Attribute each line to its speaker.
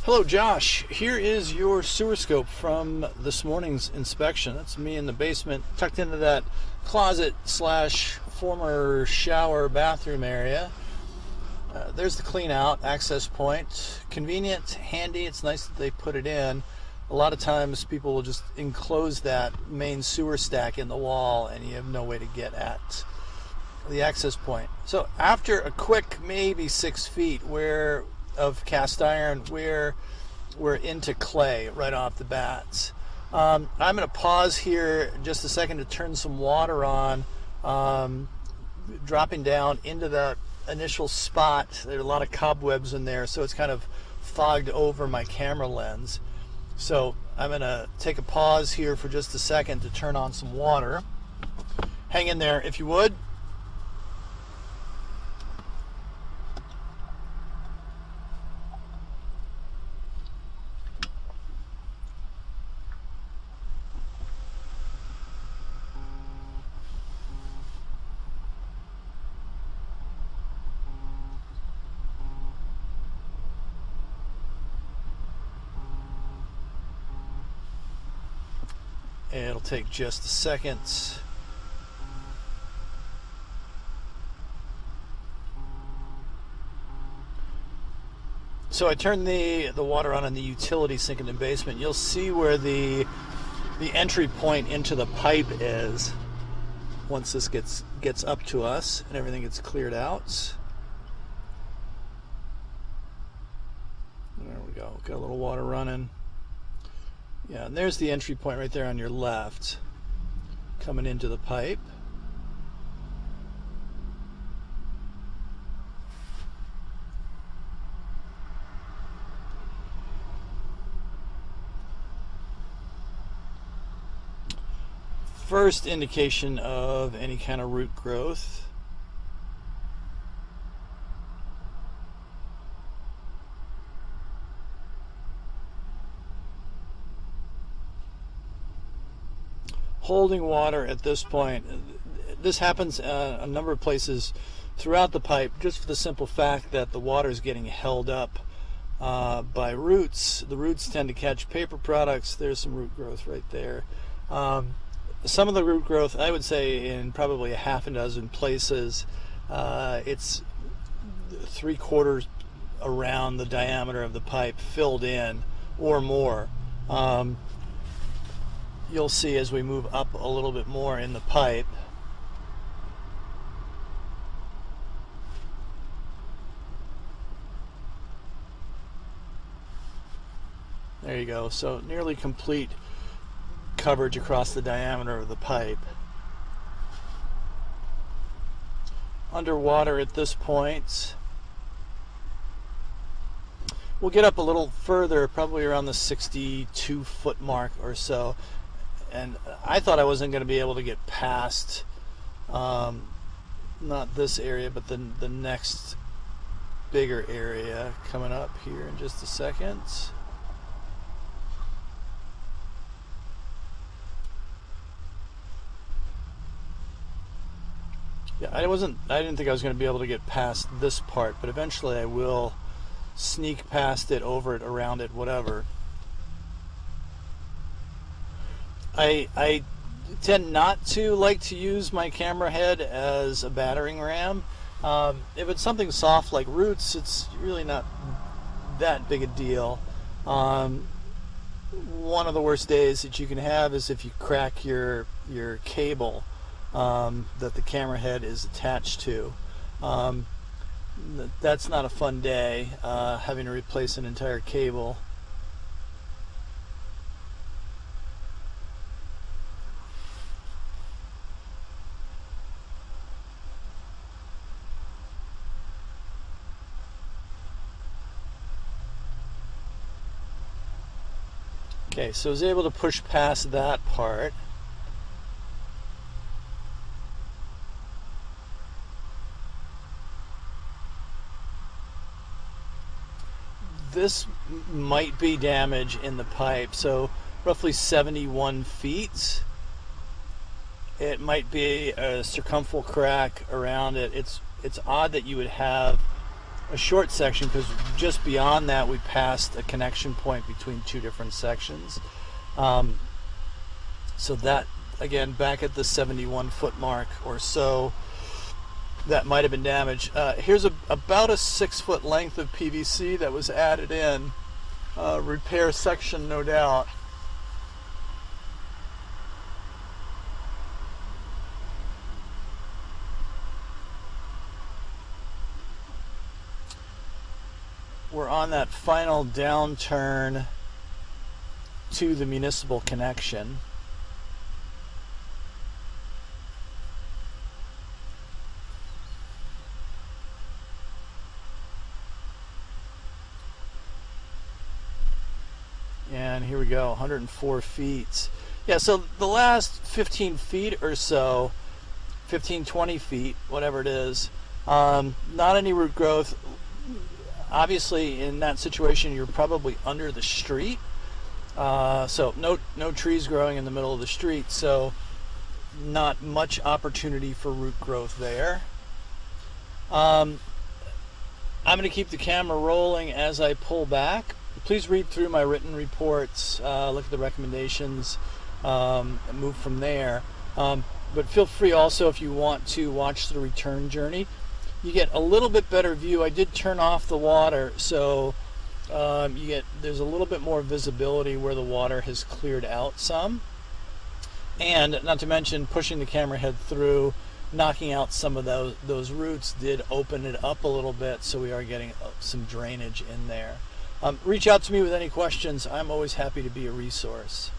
Speaker 1: Hello, Josh. Here is your sewer scope from this morning's inspection. That's me in the basement, tucked into that closet slash former shower bathroom area. There's the clean out access point. Convenient, handy. It's nice that they put it in. A lot of times people will just enclose that main sewer stack in the wall and you have no way to get at the access point. So after a quick maybe 6 feet of cast iron, we're into clay right off the bat. I'm going to pause here just a second to turn some water on, dropping down into that initial spot. There are a lot of cobwebs in there, so it's kind of fogged over my camera lens. So I'm going to take a pause here for just a second to turn on some water. Hang in there if you would. It'll take just a second. So I turned the water on in the utility sink in the basement. You'll see where the entry point into the pipe is once this gets up to us and everything gets cleared out. There we go. Got a little water running. Yeah, and there's the entry point right there on your left, coming into the pipe. First indication of any kind of root growth. Holding water at this point. This happens a number of places throughout the pipe, just for the simple fact that the water is getting held up by roots. The roots tend to catch paper products. There's some root growth right there. Some of the root growth, I would say, in probably a half a dozen places, it's 3/4 around the diameter of the pipe filled in or more. You'll see as we move up a little bit more in the pipe. There you go. So nearly complete coverage across the diameter of the pipe. Underwater at this point. We'll get up a little further, probably around the 62-foot mark or so. And I thought I wasn't going to be able to get past, not this area, but the next bigger area coming up here in just a second. Yeah, I didn't think I was going to be able to get past this part, but eventually I will sneak past it, over it, around it, whatever. I tend not to like to use my camera head as a battering ram. If it's something soft like roots, it's really not that big a deal. One of the worst days that you can have is if you crack your cable that the camera head is attached to. That's not a fun day, having to replace an entire cable. Okay, so I was able to push past that part. This might be damage in the pipe, so roughly 71 feet. It might be a circumferential crack around it. It's odd that you would have a short section because just beyond that we passed a connection point between two different sections. So that, again, back at the 71 foot mark or so, that might have been damaged. Here's about a 6 foot length of PVC that was added in. Repair section, no doubt. We're on that final downturn to the municipal connection. And here we go, 104 feet. Yeah, so the last 15 feet or so, 15, 20 feet, whatever it is, not any root growth. Obviously, in that situation, you're probably under the street. So no trees growing in the middle of the street, so not much opportunity for root growth there. I'm going to keep the camera rolling as I pull back. Please read through my written reports, look at the recommendations, and move from there. But feel free also, if you want, to watch the return journey. You get a little bit better view. I did turn off the water, so there's a little bit more visibility where the water has cleared out some. And not to mention, pushing the camera head through, knocking out some of those roots did open it up a little bit, so we are getting some drainage in there. Reach out to me with any questions. I'm always happy to be a resource.